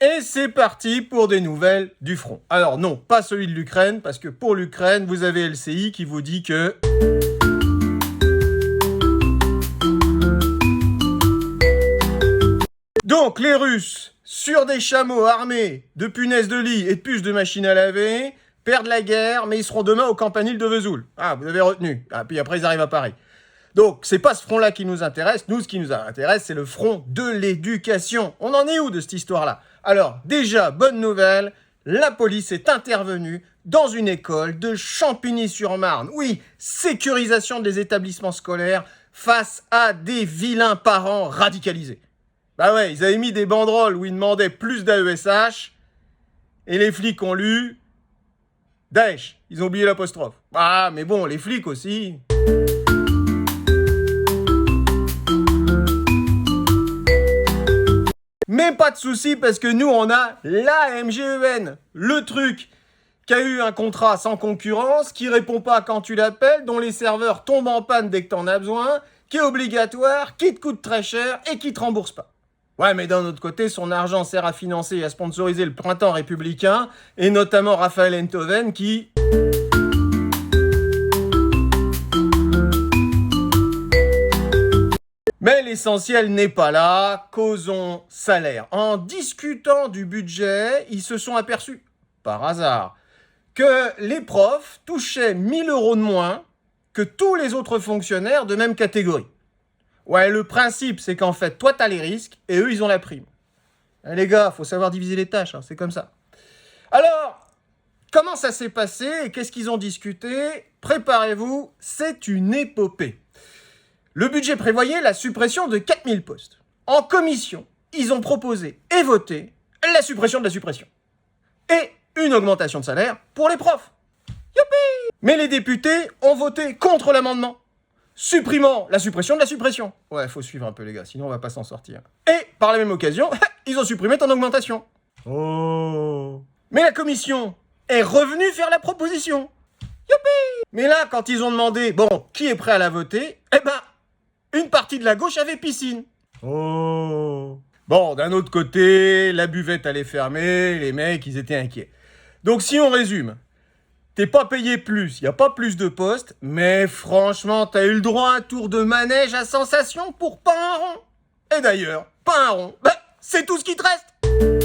Et c'est parti pour des nouvelles du front. Alors non, pas celui de l'Ukraine, parce que pour l'Ukraine, vous avez LCI qui vous dit que... Donc les Russes, sur des chameaux armés de punaises de lit et de puces de machines à laver, perdent la guerre, mais ils seront demain au campanile de Vesoul. Ah, vous avez retenu. Ah, puis après ils arrivent à Paris. Donc, c'est pas ce front-là qui nous intéresse. Nous, ce qui nous intéresse, c'est le front de l'éducation. On en est où de cette histoire-là? Alors, déjà, bonne nouvelle, la police est intervenue dans une école de Champigny-sur-Marne. Oui, sécurisation des établissements scolaires face à des vilains parents radicalisés. Bah ouais, ils avaient mis des banderoles où ils demandaient plus d'AESH, et les flics ont lu Daesh. Ils ont oublié l'apostrophe. Ah, mais bon, les flics aussi... Mais pas de souci parce que nous, on a la MGEN, le truc qui a eu un contrat sans concurrence, qui répond pas quand tu l'appelles, dont les serveurs tombent en panne dès que t'en as besoin, qui est obligatoire, qui te coûte très cher et qui te rembourse pas. Ouais, mais d'un autre côté, son argent sert à financer et à sponsoriser le printemps républicain, et notamment Raphaël Enthoven qui... Mais l'essentiel n'est pas là, causons salaire. En discutant du budget, ils se sont aperçus, par hasard, que les profs touchaient 1 000 € de moins que tous les autres fonctionnaires de même catégorie. Ouais, le principe, c'est qu'en fait, toi, t'as les risques et eux, ils ont la prime. Les gars, faut savoir diviser les tâches, hein, c'est comme ça. Alors, comment ça s'est passé et qu'est-ce qu'ils ont discuté? Préparez-vous, c'est une épopée. Le budget prévoyait la suppression de 4000 postes. En commission, ils ont proposé et voté la suppression de la suppression. Et une augmentation de salaire pour les profs. Youpi! Mais les députés ont voté contre l'amendement, supprimant la suppression de la suppression. Ouais, faut suivre un peu les gars, sinon on va pas s'en sortir. Et par la même occasion, ils ont supprimé ton augmentation. Oh! Mais la commission est revenue faire la proposition. Youpi! Mais là, quand ils ont demandé, bon, qui est prêt à la voter, eh ben, une partie de la gauche avait piscine. Oh. Bon, d'un autre côté, la buvette allait fermer, les mecs, ils étaient inquiets. Donc si on résume, t'es pas payé plus, y a pas plus de postes, mais franchement, t'as eu le droit à un tour de manège à sensation pour pas un rond. Et d'ailleurs, pas un rond, bah, c'est tout ce qui te reste.